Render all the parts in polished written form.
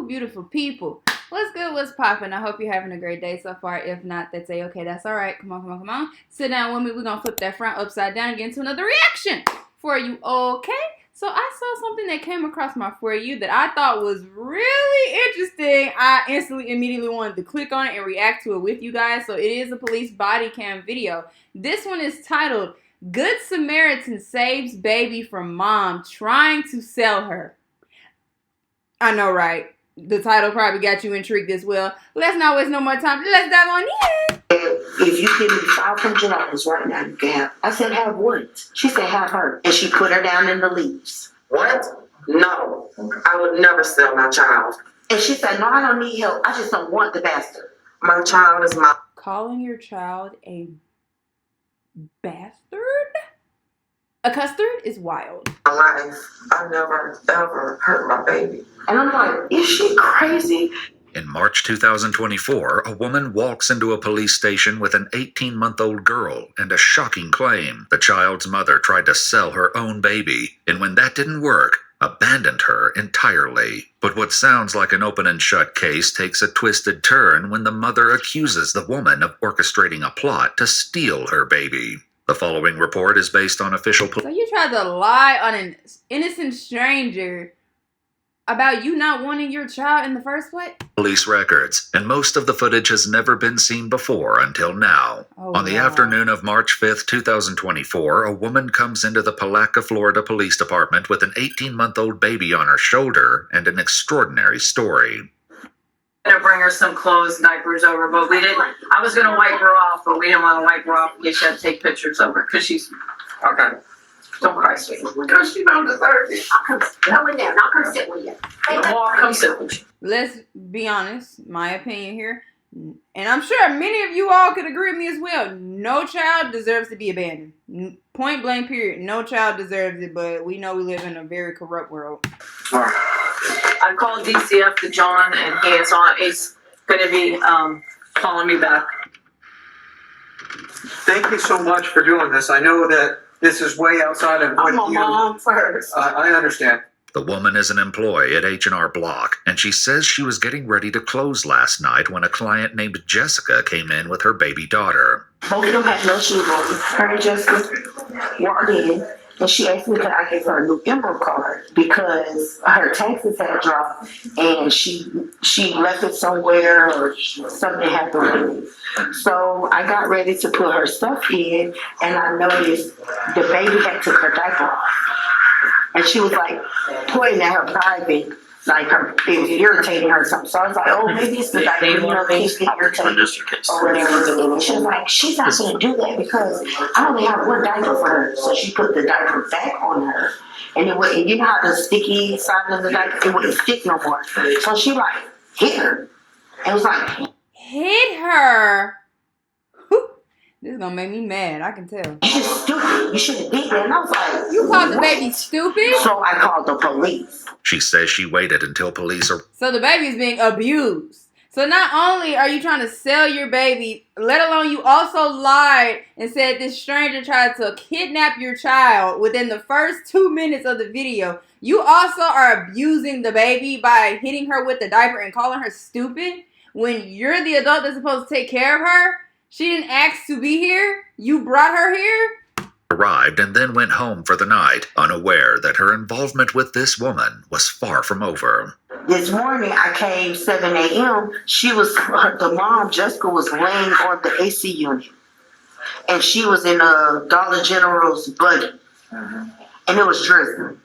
beautiful people. What's good? What's poppin'? I hope you're having a great day so far. If not, that's okay. That's all right. Come on. Sit down with me. We're going to flip that front upside down and get into another reaction for you, okay? So I saw something that came across my For You that I thought was really interesting. I immediately wanted to click on it and react to it with you guys. So it is a police body cam video. This one is titled, Good Samaritan Saves Baby from Mom Trying to Sell Her. I know, right? The title probably got you intrigued as well. Let's not waste no more time. Let's dive on in. If you give me $500 right now, you can have. I said, have what? She said, have her. And she put her down in the leaves. What? No. I would never sell my child. And she said, no, I don't need help. I just don't want the bastard. My child is my... Calling your child a bastard? A custard is wild. life. I never, ever hurt my baby. And I'm like, is she crazy? In March 2024, a woman walks into a police station with an 18-month-old girl and a shocking claim. The child's mother tried to sell her own baby, and when that didn't work, abandoned her entirely. But what sounds like an open and shut case takes a twisted turn when the mother accuses the woman of orchestrating a plot to steal her baby. The following report is based on official... So you tried to lie on an innocent stranger about you not wanting your child in the first place? Police records, and most of the footage has never been seen before until now. On the afternoon of March 5th, 2024, a woman comes into the Palatka, Florida Police Department with an 18-month-old baby on her shoulder and an extraordinary story. To bring her some clothes, diapers over, but we didn't. I was gonna wipe her off, but we didn't want to wipe her off because she had to take pictures of her because she's okay. Don't cry, sweetie. Because she don't deserve it. I'll come in there and I'll come sit with you. Come sit with you. Let's be honest, my opinion here, and I'm sure many of you all could agree with me as well. No child deserves to be abandoned. Point blank, period. No child deserves it, but we know we live in a very corrupt world. I called DCF to John, and he's going to be calling me back. Thank you so much for doing this. I know that this is way outside of what I'm a mom first. I understand. The woman is an employee at H&R Block, and she says she was getting ready to close last night when a client named Jessica came in with her baby daughter. Both of them had no shoes on. Her and Jessica walked in, and she asked me could I give her a new Emerald card because her taxes had dropped, and she left it somewhere or something happened with it. So I got ready to put her stuff in, and I noticed the baby had took her diaper off. And she was like pointing at her private, like it was irritating her or something. So I was like, oh, maybe it's the diaper, you know, keeps getting irritated or whatever. And she was like, she's not going to do that because I only have one diaper for her. So she put the diaper back on her. And it wouldn't, you know how the sticky side of the diaper, it wouldn't stick no more. So she like hit her. And it was like, hit her? This is gonna make me mad, I can tell. you're stupid. You shouldn't be there. And I was like, You called the baby stupid? So I called the police. She says she waited until police are... So the baby's being abused. So not only are you trying to sell your baby, let alone you also lied and said this stranger tried to kidnap your child within the first 2 minutes of the video. You also are abusing the baby by hitting her with the diaper and calling her stupid when you're the adult that's supposed to take care of her. She didn't ask to be here. You brought her here. Arrived and then went home for the night, unaware that her involvement with this woman was far from over. This morning I came 7 a.m. The mom, Jessica, was laying on the AC unit. And she was in a Dollar General's buggy. And it was drizzling.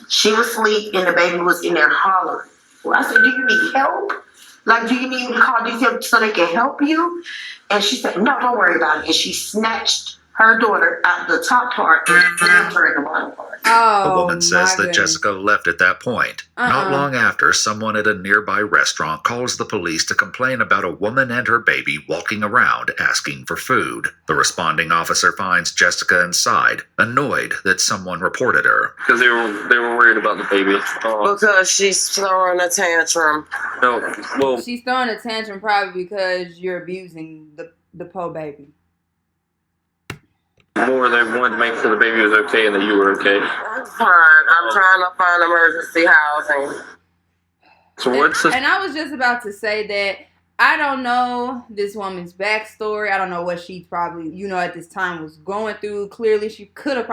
She was asleep and the baby was in there hollering. Well, I said, do you need help? Like, do you need me to call these so they can help you? And she said, no, don't worry about it. And she snatched her daughter out the top part and threw her in the bottom part. The woman says that Jessica left at that point. Not long after, someone at a nearby restaurant calls the police to complain about a woman and her baby walking around asking for food. The responding officer finds Jessica inside, annoyed that someone reported her. Because they were worried about the baby. Because she's throwing a tantrum. No, well... She's throwing a tantrum probably because you're abusing the poor baby. More they wanted to make sure the baby was okay and that you were okay. I'm fine. I'm trying to find emergency housing. So what's this? And I was just about to say that I don't know this woman's backstory. I don't know what she's probably, at this time was going through. Clearly, she could have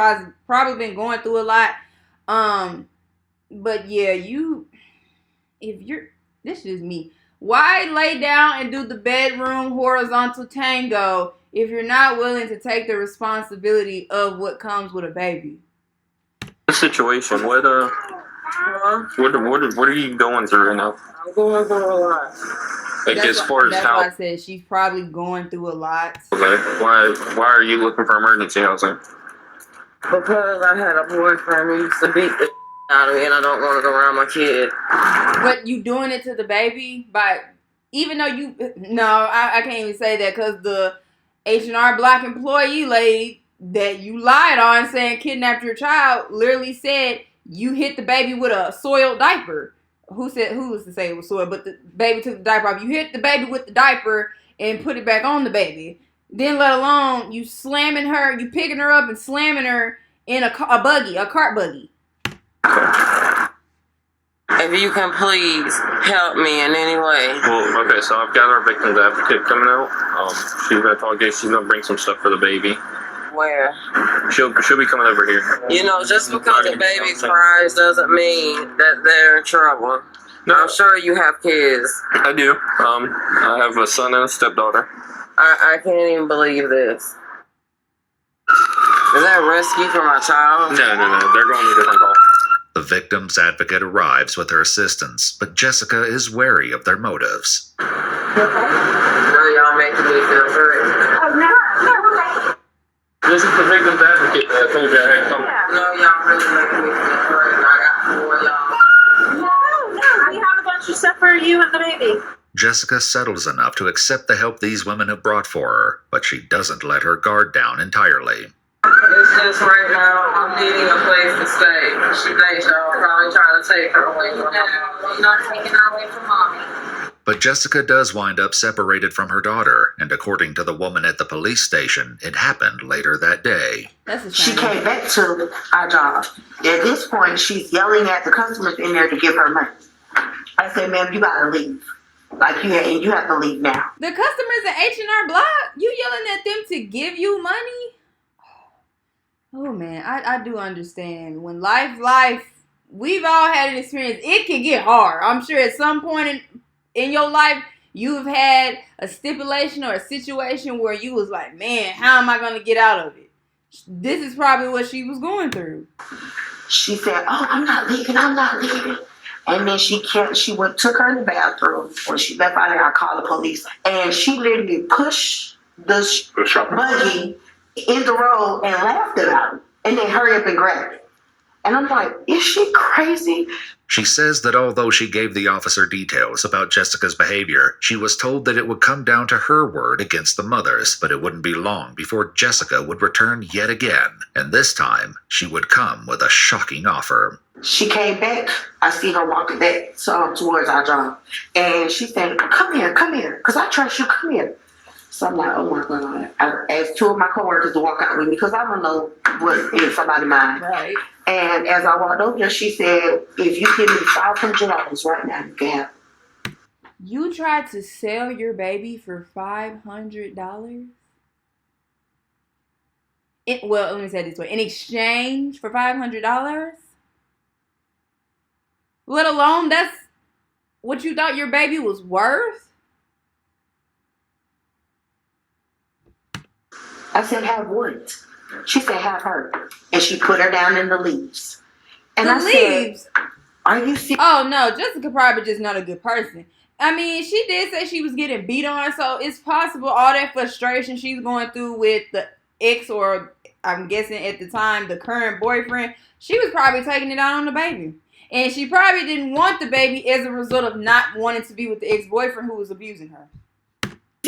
probably been going through a lot. But yeah, this is me. Why lay down and do the bedroom horizontal tango if you're not willing to take the responsibility of what comes with a baby? The situation? What are you going through right now? I'm going through a lot. Like as far as that's how? why I said she's probably going through a lot. Okay. Why are you looking for emergency housing? Because I had a boyfriend who used to beat the out of me, and I don't want it around my kid. But you doing it to the baby even though I can't even say that because the H&R Block employee lady that you lied on saying kidnapped your child literally said you hit the baby with a soiled diaper. Who was to say it was soiled? But the baby took the diaper off. You hit the baby with the diaper and put it back on the baby. Then let alone you picking her up and slamming her in a cart buggy. If you can please help me in any way. Well, okay, so I've got our victim's advocate coming out. She's gonna talk to you. She's gonna bring some stuff for the baby. Where? She'll be coming over here. Just because the baby cries doesn't mean that they're in trouble. No. I'm sure you have kids. I do. I have a son and a stepdaughter. I can't even believe this. Is that rescue for my child? No. They're going to a different call. The victim's advocate arrives with her assistants, but Jessica is wary of their motives. No, y'all making me feel hurt. This is the victim's advocate that I told you I had come. No, y'all really making me feel hurt, and I got 4 of y'all. No, we have a bunch of stuff for you and the baby. Jessica settles enough to accept the help these women have brought for her, but she doesn't let her guard down entirely. It's just right now, I'm needing a place to stay. She thinks y'all are probably trying to take her away from her. I'm not taking her away from mommy. But Jessica does wind up separated from her daughter, and according to the woman at the police station, it happened later that day. That's a She shame. came back to our job. At this point, she's yelling at the customers in there to give her money. I said, ma'am, you gotta leave. You have to leave now. The customers at H&R Block, you yelling at them to give you money? Oh man, I do understand. When life, we've all had an experience. It can get hard. I'm sure at some point in your life, you've had a stipulation or a situation where you was like, man, how am I going to get out of it? This is probably what she was going through. She said, oh, I'm not leaving. And then took her in the bathroom. When she left out there, I called the police. And she literally pushed the buggy in the road and laughed about it. And then hurry up and grab it. And I'm like, is she crazy? She says that although she gave the officer details about Jessica's behavior, she was told that it would come down to her word against the mother's, but it wouldn't be long before Jessica would return yet again. And this time, she would come with a shocking offer. She came back. I see her walking back towards our job. And she said, come here, because I trust you, come here. So I'm like, oh my God. I asked 2 of my coworkers to walk out with me because I don't know what's in somebody's mind. Right. And as I walked over there, she said, if you give me $500 right now, you can have it. You tried to sell your baby for $500? Well, let me say it this way. In exchange for $500? Let alone that's what you thought your baby was worth? I said, have what? She said, have her. And she put her down in the leaves. And The I leaves? said, are you serious? Oh, no. Jessica probably just not a good person. I mean, she did say she was getting beat on, so it's possible all that frustration she's going through with the ex, or I'm guessing at the time, the current boyfriend, she was probably taking it out on the baby. And she probably didn't want the baby as a result of not wanting to be with the ex-boyfriend who was abusing her.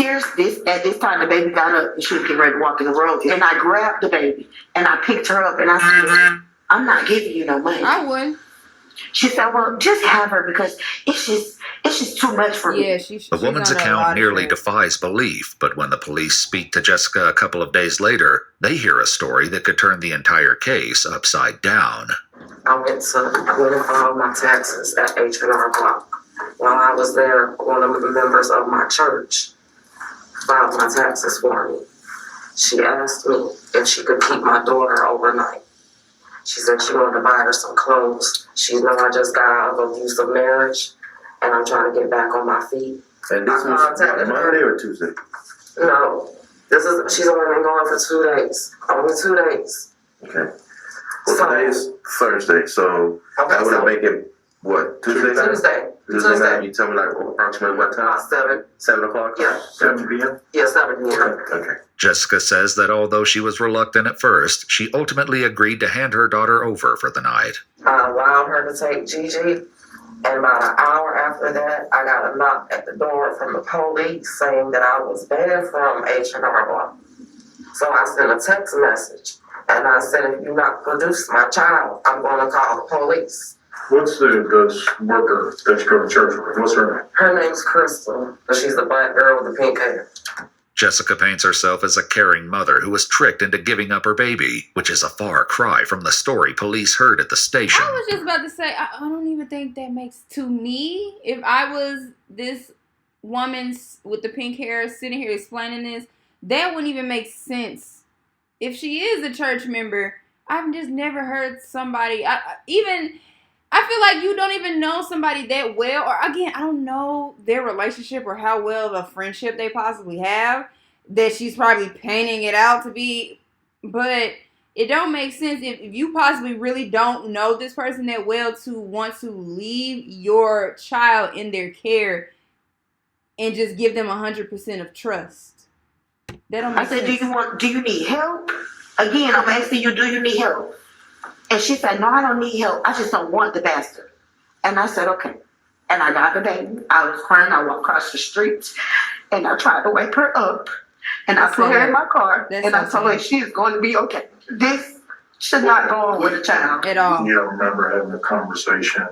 At this time, the baby got up and she was getting ready to walk in the road. And I grabbed the baby and I picked her up and I said, I'm not giving you no money. I wouldn't. She said, well, just have her because it's just too much for me. Yeah, The woman's account nearly defies belief, but when the police speak to Jessica a couple of days later, they hear a story that could turn the entire case upside down. I went and filed my taxes at H&R Block. while I was there, one of the members of my church filed my taxes for me. She asked me if she could keep my daughter overnight. She said she wanted to buy her some clothes. She know I just got out of an abusive marriage, and I'm trying to get back on my feet. And this was Monday or Tuesday? No, she's only been going for 2 days. Only 2 days. Okay. Well, today is Thursday, so that would make it, what, Tuesday night? Tuesday night, you tell me like approximately what time? 7 o'clock? Yeah. 7 p.m.? Yeah, 7 p.m. Okay. Jessica says that although she was reluctant at first, she ultimately agreed to hand her daughter over for the night. I allowed her to take Gigi, and about an hour after that, I got a knock at the door from the police saying that I was banned from H&R Block. So I sent a text message, and I said, if you not produce my child, I'm going to call the police. What's the worker that you go to church with? What's her name? Her name's Crystal, but she's the black girl with the pink hair. Jessica paints herself as a caring mother who was tricked into giving up her baby, which is a far cry from the story police heard at the station. I was just about to say, I don't even think that makes, to me, if I was this woman with the pink hair sitting here explaining this, that wouldn't even make sense. If she is a church member, I've just never heard somebody, I feel like you don't even know somebody that well, or again, I don't know their relationship or how well of a friendship they possibly have, that she's probably painting it out to be, but it don't make sense if you possibly really don't know this person that well to want to leave your child in their care and just give them 100% of trust. That don't make sense. I said, do you need help? Again, I'm asking you, do you need help? And she said, no, I don't need help. I just don't want the bastard. And I said, okay. And I got the baby. I was crying. I walked across the street. And I tried to wake her up. And I put her in my car. And I told her she is going to be okay. This should not go on with a child. At all. You don't remember having a conversation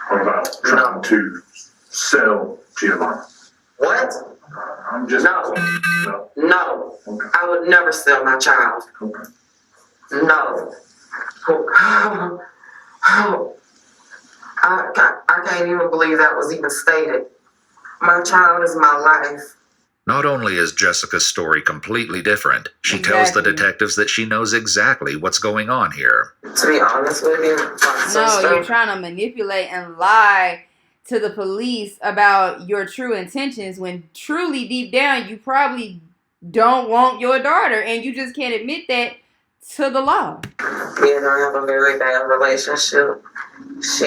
about trying to sell Giovanni? What? I'm just... No. Okay. I would never sell my child. Okay. No. I can't even believe that was even stated. My child is my life. Not only is Jessica's story completely different, she tells the detectives that she knows exactly what's going on here. To be honest with you, my sister, you're trying to manipulate and lie to the police about your true intentions when truly deep down you probably don't want your daughter and you just can't admit that to the law. Me and her have a very bad relationship. She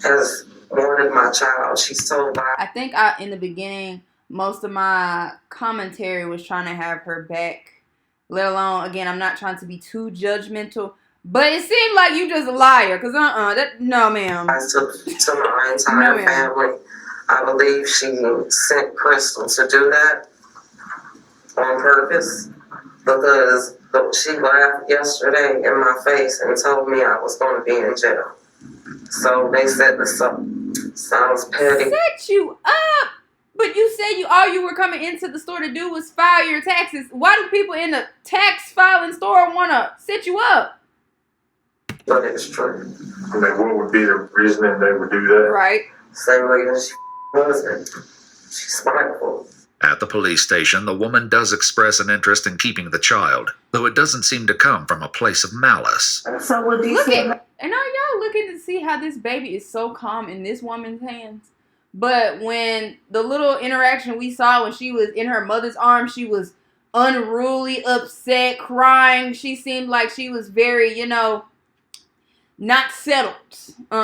has wanted my child. She's told by... I think in the beginning, most of my commentary was trying to have her back. Let alone, again, I'm not trying to be too judgmental, but it seemed like you just a liar. Cause no, ma'am. To my entire family, I believe she sent Crystal to do that on purpose because she laughed yesterday in my face and told me I was going to be in jail. So they set this up. Sounds petty. Set you up? But you said all you were coming into the store to do was file your taxes. Why do people in the tax filing store want to set you up? But it's true. I mean, what would be the reasoning they would do that? Right. Same reason she wasn't. She's spiteful. At the police station, the woman does express an interest in keeping the child, though it doesn't seem to come from a place of malice. So would these and are y'all looking to see how this baby is so calm in this woman's hands? But when the little interaction we saw when she was in her mother's arms, she was unruly, upset, crying. She seemed like she was very, not settled,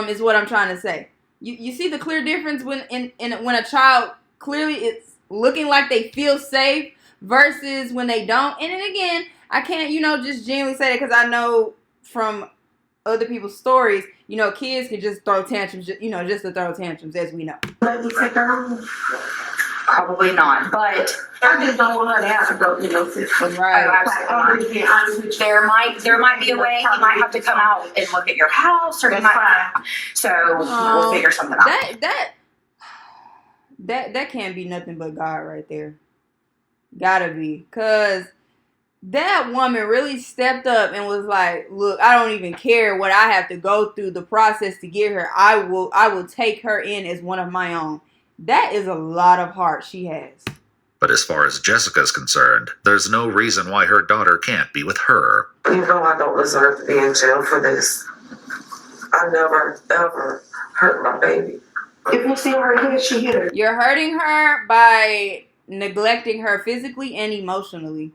is what I'm trying to say. You see the clear difference when when a child clearly is looking like they feel safe versus when they don't. And then again, I can't, just genuinely say that because I know from other people's stories, kids can just throw tantrums, just to throw tantrums, as we know. Let me take her home. Probably not, but I just don't want her to have to go, Right. There might be a way he might have to come out and look at your house, or he might. So we'll figure something out. That can't be nothing but God right there. Gotta be, cause that woman really stepped up and was like, look, I don't even care what I have to go through the process to get her. I will take her in as one of my own. That is a lot of heart she has. But as far as Jessica's concerned, there's no reason why her daughter can't be with her. You know I don't deserve to be in jail for this. I never, ever hurt my baby. If you see her hit, she hit her. You're hurting her by neglecting her physically and emotionally.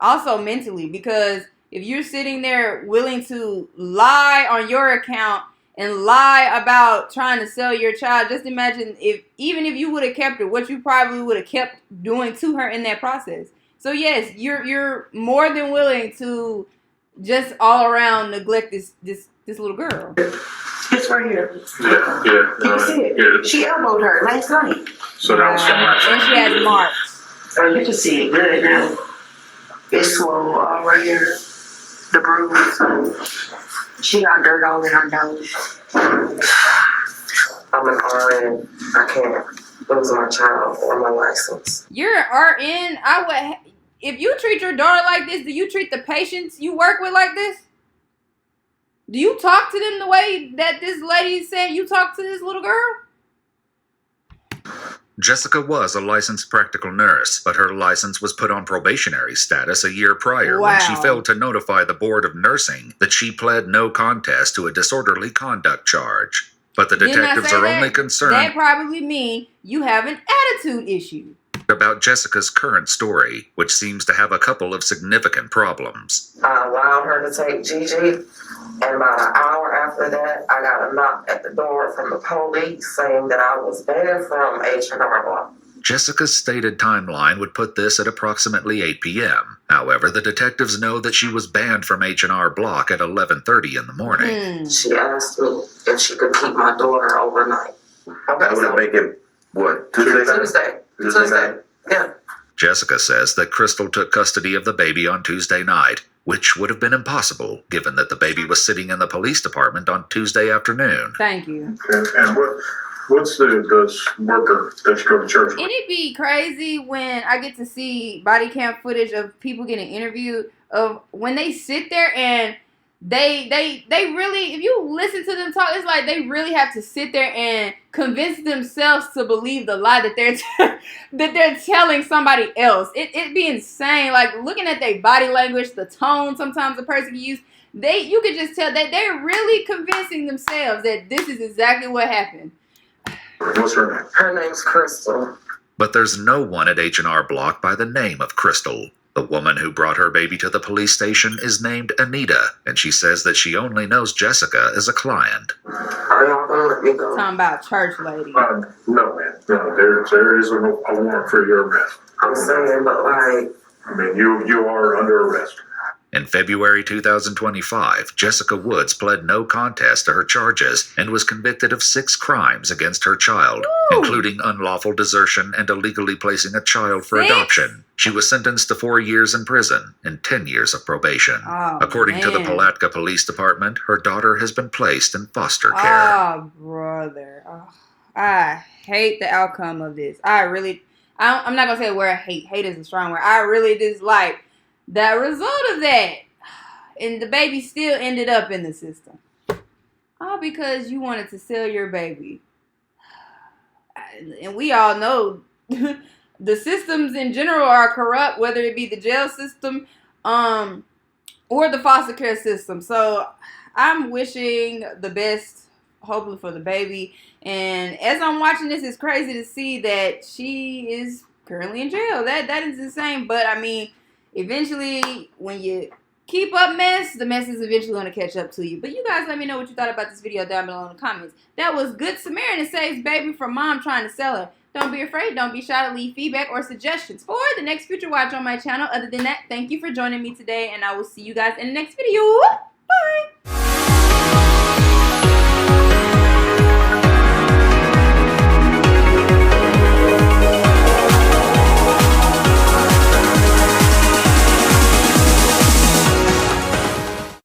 Also mentally, because if you're sitting there willing to lie on your account and lie about trying to sell your child, just imagine even if you would have kept her, what you probably would have kept doing to her in that process. So yes, you're more than willing to just all around neglect this little girl. It's right here. Yeah. You see it? Yeah. She elbowed her last night. So that was And she has marks. Oh, you can see it good now. It's swole all right here. The bruise. She got dirt all in her nose. I'm an RN. I can't lose my child or my license. You're an RN. If you treat your daughter like this, do you treat the patients you work with like this? Do you talk to them the way that this lady said you talk to this little girl? Jessica was a licensed practical nurse, but her license was put on probationary status a year prior when she failed to notify the Board of Nursing that she pled no contest to a disorderly conduct charge. But the detectives are only concerned... That probably means you have an attitude issue. ...about Jessica's current story, which seems to have a couple of significant problems. I allowed her to take Gigi, and about an hour after that, I got a knock at the door from the police saying that I was banned from H&R Block. Jessica's stated timeline would put this at approximately 8 p.m. However, the detectives know that she was banned from H&R Block at 11:30 in the morning. She asked me if she could keep my daughter overnight. That would make it, what, Tuesday? Tuesday. Yeah. Jessica says that Crystal took custody of the baby on Tuesday night, which would have been impossible given that the baby was sitting in the police department on Tuesday afternoon. Thank you. And what's the worker that you go to church with? It'd be crazy when I get to see body cam footage of people getting interviewed of when they sit there and they really, if you listen to them talk, it's like they really have to sit there and convince themselves to believe the lie that they're telling somebody else. It'd be insane. Like looking at their body language, the tone sometimes the person can use, you could just tell that they're really convincing themselves that this is exactly what happened. What's her name? Her name's Crystal. But there's no one at H&R Block by the name of Crystal. The woman who brought her baby to the police station is named Anita, and she says that she only knows Jessica as a client. Are y'all gonna let me go? Talking about church lady. No, man. No, there is a warrant for your arrest. I'm saying, but like... I mean, you are under arrest. In February 2025, Jessica Woods pled no contest to her charges and was convicted of 6 crimes against her child, including unlawful desertion and illegally placing a child for adoption. She was sentenced to 4 years in prison and 10 years of probation. According to the Palatka Police Department, her daughter has been placed in foster care. Oh, brother. Oh, I hate the outcome of this. I'm not going to say the word hate. Hate is a strong word. I really dislike the result of that. And the baby still ended up in the system. All because you wanted to sell your baby. And we all know the systems in general are corrupt, whether it be the jail system or the foster care system. So I'm wishing the best, hopefully, for the baby. And as I'm watching this, it's crazy to see that she is currently in jail. That is insane. But I mean, eventually, when you keep up mess, the mess is eventually going to catch up to you. But you guys let me know what you thought about this video down below in the comments. That was Good Samaritan saves baby from mom trying to sell her. Don't be afraid. Don't be shy to leave feedback or suggestions for the next future watch on my channel. Other than that, thank you for joining me today, and I will see you guys in the next video. Bye!